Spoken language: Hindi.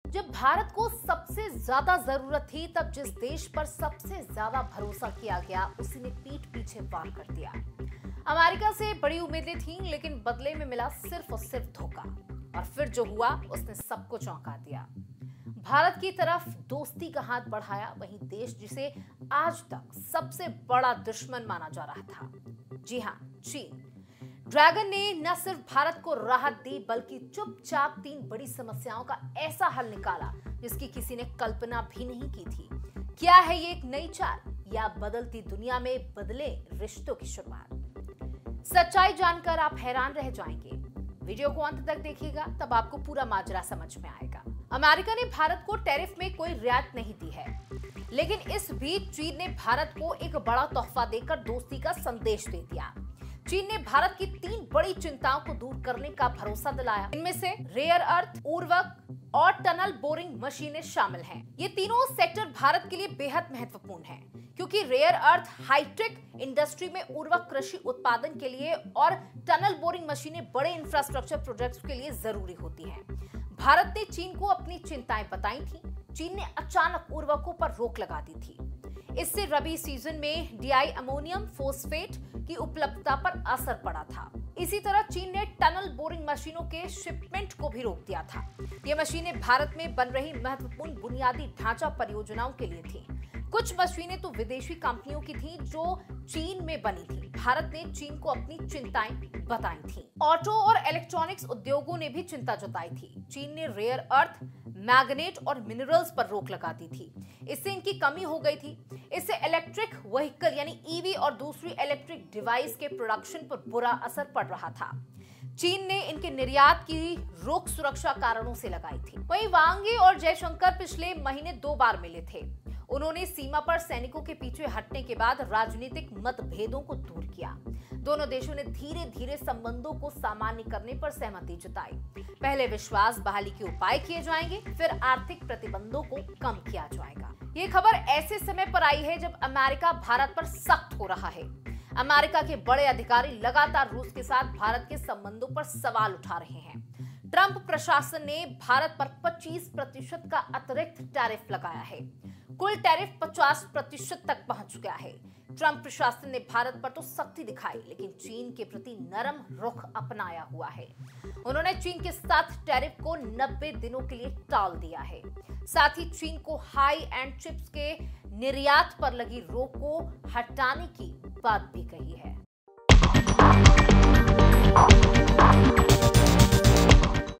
जब भारत को सबसे ज्यादा जरूरत थी तब जिस देश पर सबसे ज्यादा भरोसा किया गया उसने पीठ पीछे वार कर दिया। अमेरिका से बड़ी उम्मीदें थीं, लेकिन बदले में मिला सिर्फ और सिर्फ धोखा। और फिर जो हुआ उसने सबको चौंका दिया। भारत की तरफ दोस्ती का हाथ बढ़ाया वहीं देश जिसे आज तक सबसे बड़ा दुश्मन माना जा रहा था, जी हां, चीन। ड्रैगन ने न सिर्फ भारत को राहत दी बल्कि चुपचाप 3 बड़ी समस्याओं का ऐसा हल निकाला जिसकी किसी ने कल्पना भी नहीं की थी। क्या है ये एक नई चाल या बदलती दुनिया में बदले रिश्तों की शुरुआत? सच्चाई जानकर आप हैरान रह जाएंगे। वीडियो को अंत तक देखिएगा, तब आपको पूरा माजरा समझ में आएगा। अमेरिका ने भारत को टैरिफ में कोई रियायत नहीं दी है, लेकिन इस बीच चीन ने भारत को एक बड़ा तोहफा देकर दोस्ती का संदेश दे दिया। चीन ने भारत की 3 बड़ी चिंताओं को दूर करने का भरोसा दिलाया। इनमें से रेयर अर्थ, उर्वरक और टनल बोरिंग मशीनें शामिल हैं। ये तीनों सेक्टर भारत के लिए बेहद महत्वपूर्ण हैं, क्योंकि रेयर अर्थ हाईटेक इंडस्ट्री में उर्वरक कृषि उत्पादन के लिए और टनल बोरिंग मशीनें बड़े इंफ्रास्ट्रक्चर प्रोजेक्ट्स के लिए जरूरी होती हैं। भारत ने चीन को अपनी चिंताएं बताई थी। चीन ने अचानक उर्वरकों पर रोक लगा दी थी। इससे रबी सीजन में डीआई अमोनियम फोस्फेट की उपलब्धता पर असर पड़ा था। इसी तरह चीन ने टनल बोरिंग मशीनों के शिपमेंट को भी रोक दिया था। ये मशीनें भारत में बन रही महत्वपूर्ण बुनियादी ढांचा परियोजनाओं के लिए थी। कुछ मशीनें तो विदेशी कंपनियों की थीं जो चीन में बनी थी। भारत ने चीन को अपनी चिंताएं बताई थीं। ऑटो और इलेक्ट्रॉनिक्स उद्योगों ने भी चिंता जताई थी। चीन ने रेयर अर्थ, मैग्नेट और मिनरल्स पर रोक लगा दी थी। इससे इनकी कमी हो गई थी। इससे इलेक्ट्रिक व्हीकल यानी ईवी और दूसरी इलेक्ट्रिक डिवाइस के प्रोडक्शन पर बुरा असर पड़ रहा था। चीन ने इनके निर्यात की रोक सुरक्षा कारणों से लगाई थी। वहीं वांग यी और जयशंकर पिछले महीने 2 बार मिले थे। उन्होंने सीमा पर सैनिकों के पीछे हटने के बाद राजनीतिक मतभेदों को दूर किया। दोनों देशों ने धीरे धीरे संबंधों को सामान्य करने पर सहमति जताई। पहले विश्वास बहाली के उपाय किए जाएंगे, फिर आर्थिक प्रतिबंधों को कम किया जाएगा। ये खबर ऐसे समय पर आई है जब अमेरिका भारत पर सख्त हो रहा है। अमेरिका के बड़े अधिकारी लगातार रूस के साथ भारत के संबंधों पर सवाल उठा रहे हैं। ट्रंप प्रशासन ने भारत पर 25% का अतिरिक्त टैरिफ लगाया है। कुल टैरिफ 50% तक पहुंच गया है। ट्रंप प्रशासन ने भारत पर तो सख्ती दिखाई, लेकिन चीन के प्रति नरम रुख अपनाया हुआ है। उन्होंने चीन के साथ टैरिफ को 90 दिनों के लिए टाल दिया है। साथ ही चीन को हाई एंड चिप्स के निर्यात पर लगी रोक को हटाने की बात भी कही है।